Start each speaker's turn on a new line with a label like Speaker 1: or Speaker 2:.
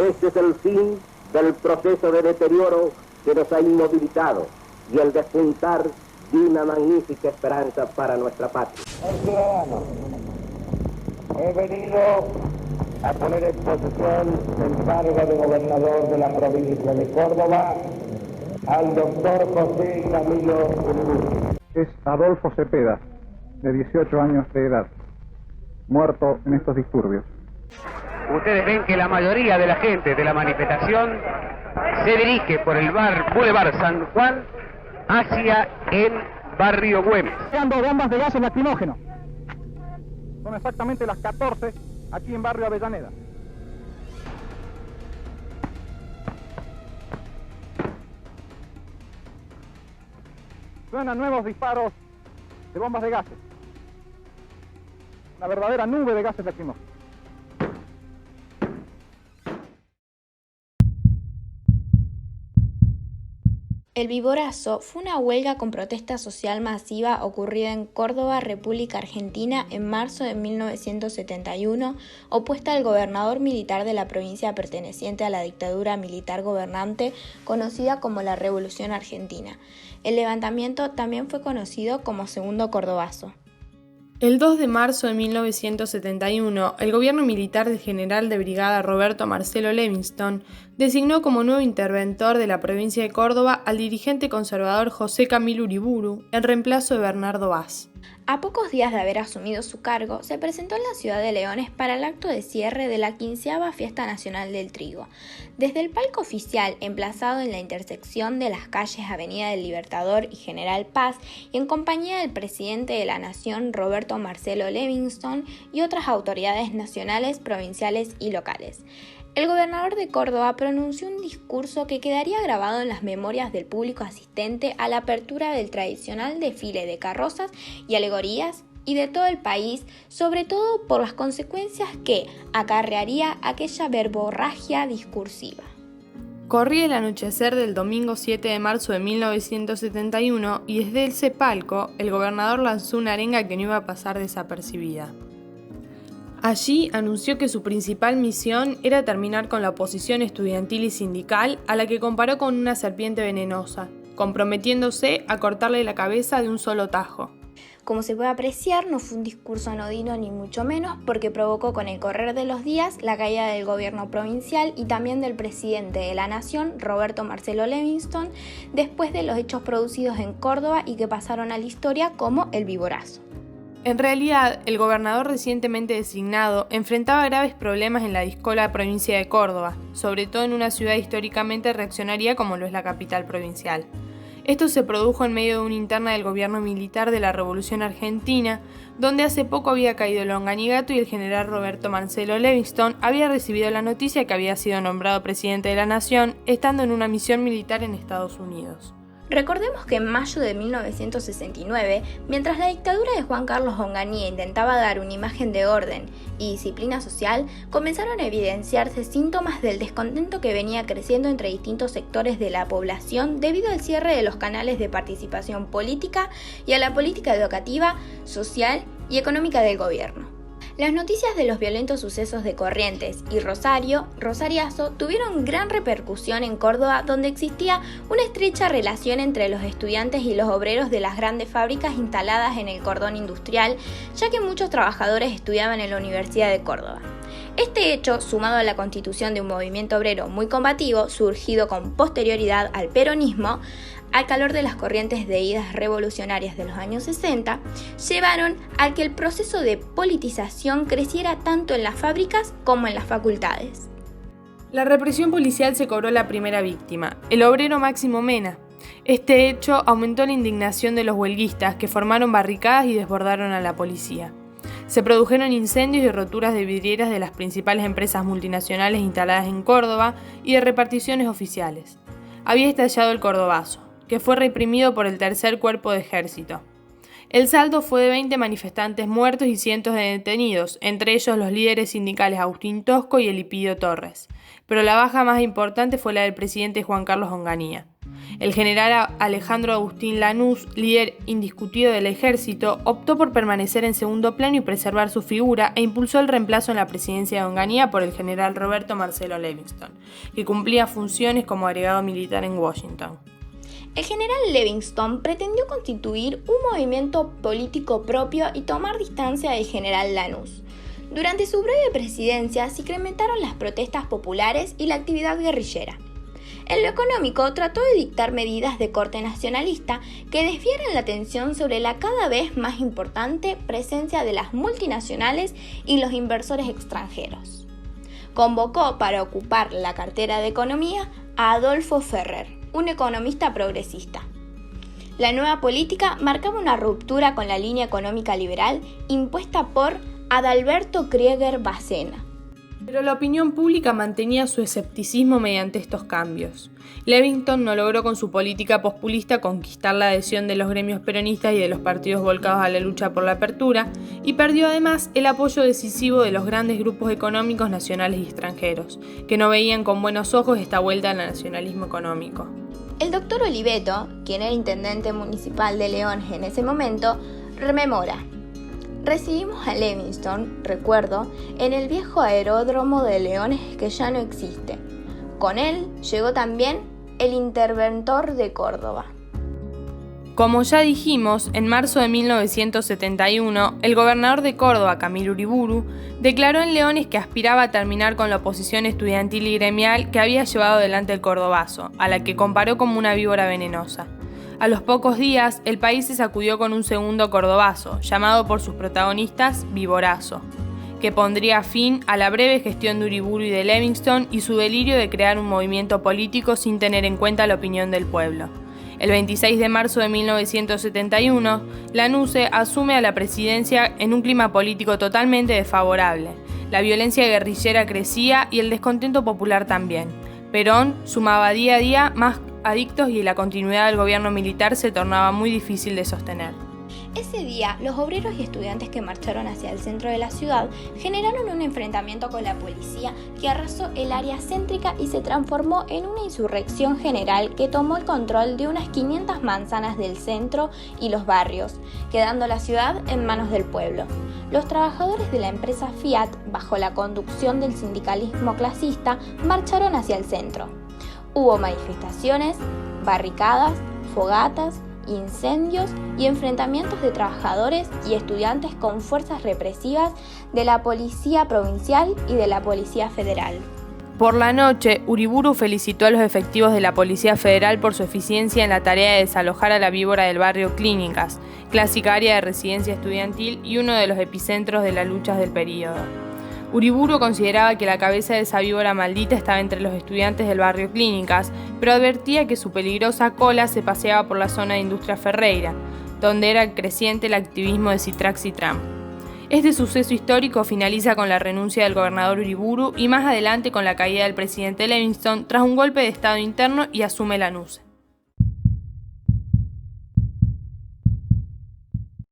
Speaker 1: Este es el fin del proceso de deterioro que nos ha inmovilizado y el despuntar de una magnífica esperanza para nuestra patria. El ciudadano, he venido a poner en posesión del cargo de gobernador de la provincia de Córdoba al doctor José Camilo Uriburu.
Speaker 2: Es Adolfo Cepeda, de 18 años de edad, muerto en estos disturbios.
Speaker 3: Ustedes ven que la mayoría de la gente de la manifestación se dirige por el Boulevard San Juan hacia el barrio Güemes.
Speaker 2: Creando bombas de gases lacrimógenos. Son exactamente las 14 aquí en barrio Avellaneda. Suenan nuevos disparos de bombas de gases. Una verdadera nube de gases lacrimógenos.
Speaker 4: El Viborazo fue una huelga con protesta social masiva ocurrida en Córdoba, República Argentina, en marzo de 1971, opuesta al gobernador militar de la provincia perteneciente a la dictadura militar gobernante, conocida como la Revolución Argentina. El levantamiento también fue conocido como Segundo Cordobazo.
Speaker 5: El 2 de marzo de 1971, el gobierno militar del general de brigada Roberto Marcelo Levingston designó como nuevo interventor de la provincia de Córdoba al dirigente conservador José Camilo Uriburu, en reemplazo de Bernardo Vaz.
Speaker 4: A pocos días de haber asumido su cargo, se presentó en la ciudad de Leones para el acto de cierre de la 15ª Fiesta Nacional del Trigo. Desde el palco oficial, emplazado en la intersección de las calles Avenida del Libertador y General Paz, y en compañía del presidente de la Nación, Roberto Marcelo Levingston, y otras autoridades nacionales, provinciales y locales. El gobernador de Córdoba pronunció un discurso que quedaría grabado en las memorias del público asistente a la apertura del tradicional desfile de carrozas y alegorías y de todo el país, sobre todo por las consecuencias que acarrearía aquella verborragia discursiva.
Speaker 5: Corría el anochecer del domingo 7 de marzo de 1971 y desde ese palco el gobernador lanzó una arenga que no iba a pasar desapercibida. Allí anunció que su principal misión era terminar con la oposición estudiantil y sindical, a la que comparó con una serpiente venenosa, comprometiéndose a cortarle la cabeza de un solo tajo.
Speaker 4: Como se puede apreciar, no fue un discurso anodino ni mucho menos, porque provocó con el correr de los días la caída del gobierno provincial y también del presidente de la Nación, Roberto Marcelo Levingston, después de los hechos producidos en Córdoba y que pasaron a la historia como el Viborazo.
Speaker 5: En realidad, el gobernador recientemente designado enfrentaba graves problemas en la discola provincia de Córdoba, sobre todo en una ciudad históricamente reaccionaria como lo es la capital provincial. Esto se produjo en medio de una interna del gobierno militar de la Revolución Argentina, donde hace poco había caído Longanigato y el general Roberto Marcelo Levingston había recibido la noticia que había sido nombrado presidente de la Nación, estando en una misión militar en Estados Unidos.
Speaker 4: Recordemos que en mayo de 1969, mientras la dictadura de Juan Carlos Onganía intentaba dar una imagen de orden y disciplina social, comenzaron a evidenciarse síntomas del descontento que venía creciendo entre distintos sectores de la población debido al cierre de los canales de participación política y a la política educativa, social y económica del gobierno. Las noticias de los violentos sucesos de Corrientes y Rosariazo tuvieron gran repercusión en Córdoba, donde existía una estrecha relación entre los estudiantes y los obreros de las grandes fábricas instaladas en el cordón industrial, ya que muchos trabajadores estudiaban en la Universidad de Córdoba. Este hecho, sumado a la constitución de un movimiento obrero muy combativo, surgido con posterioridad al peronismo, al calor de las corrientes de ideas revolucionarias de los años 60, llevaron a que el proceso de politización creciera tanto en las fábricas como en las facultades.
Speaker 5: La represión policial se cobró la primera víctima, el obrero Máximo Mena. Este hecho aumentó la indignación de los huelguistas, que formaron barricadas y desbordaron a la policía. Se produjeron incendios y roturas de vidrieras de las principales empresas multinacionales instaladas en Córdoba y de reparticiones oficiales. Había estallado el Cordobazo, que fue reprimido por el Tercer Cuerpo de Ejército. El saldo fue de 20 manifestantes muertos y cientos de detenidos, entre ellos los líderes sindicales Agustín Tosco y Elipidio Torres, pero la baja más importante fue la del presidente Juan Carlos Onganía. El general Alejandro Agustín Lanús, líder indiscutido del ejército, optó por permanecer en segundo plano y preservar su figura e impulsó el reemplazo en la presidencia de Onganía por el general Roberto Marcelo Livingston, que cumplía funciones como agregado militar en Washington.
Speaker 4: El general Livingston pretendió constituir un movimiento político propio y tomar distancia del general Lanús. Durante su breve presidencia se incrementaron las protestas populares y la actividad guerrillera. En lo económico, trató de dictar medidas de corte nacionalista que desviaran la atención sobre la cada vez más importante presencia de las multinacionales y los inversores extranjeros. Convocó para ocupar la cartera de Economía a Adolfo Ferrer, un economista progresista. La nueva política marcaba una ruptura con la línea económica liberal impuesta por Adalberto Krieger Bacena.
Speaker 5: Pero la opinión pública mantenía su escepticismo mediante estos cambios. Livingston no logró con su política populista conquistar la adhesión de los gremios peronistas y de los partidos volcados a la lucha por la apertura, y perdió además el apoyo decisivo de los grandes grupos económicos nacionales y extranjeros, que no veían con buenos ojos esta vuelta al nacionalismo económico.
Speaker 4: El doctor Oliveto, quien era intendente municipal de Leones en ese momento, rememora: recibimos a Livingston, recuerdo, en el viejo aeródromo de Leones que ya no existe. Con él llegó también el interventor de Córdoba.
Speaker 5: Como ya dijimos, en marzo de 1971, el gobernador de Córdoba, Camilo Uriburu, declaró en Leones que aspiraba a terminar con la oposición estudiantil y gremial que había llevado adelante el cordobazo, a la que comparó como una víbora venenosa. A los pocos días, el país se sacudió con un segundo cordobazo, llamado por sus protagonistas Viborazo, que pondría fin a la breve gestión de Uriburu y de Livingston y su delirio de crear un movimiento político sin tener en cuenta la opinión del pueblo. El 26 de marzo de 1971, Lanús asume a la presidencia en un clima político totalmente desfavorable. La violencia guerrillera crecía y el descontento popular también. Perón sumaba día a día más adictos y la continuidad del gobierno militar se tornaba muy difícil de sostener.
Speaker 4: Ese día, los obreros y estudiantes que marcharon hacia el centro de la ciudad generaron un enfrentamiento con la policía que arrasó el área céntrica y se transformó en una insurrección general que tomó el control de unas 500 manzanas del centro y los barrios, quedando la ciudad en manos del pueblo. Los trabajadores de la empresa Fiat, bajo la conducción del sindicalismo clasista, marcharon hacia el centro. Hubo manifestaciones, barricadas, fogatas, incendios y enfrentamientos de trabajadores y estudiantes con fuerzas represivas de la policía provincial y de la policía federal.
Speaker 5: Por la noche, Uriburu felicitó a los efectivos de la Policía Federal por su eficiencia en la tarea de desalojar a la víbora del barrio Clínicas, clásica área de residencia estudiantil y uno de los epicentros de las luchas del período. Uriburu consideraba que la cabeza de esa víbora maldita estaba entre los estudiantes del barrio Clínicas, pero advertía que su peligrosa cola se paseaba por la zona de Industria Ferreira, donde era creciente el activismo de Citrax y Trump. Este suceso histórico finaliza con la renuncia del gobernador Uriburu y más adelante con la caída del presidente Livingston tras un golpe de estado interno y asume Lanús.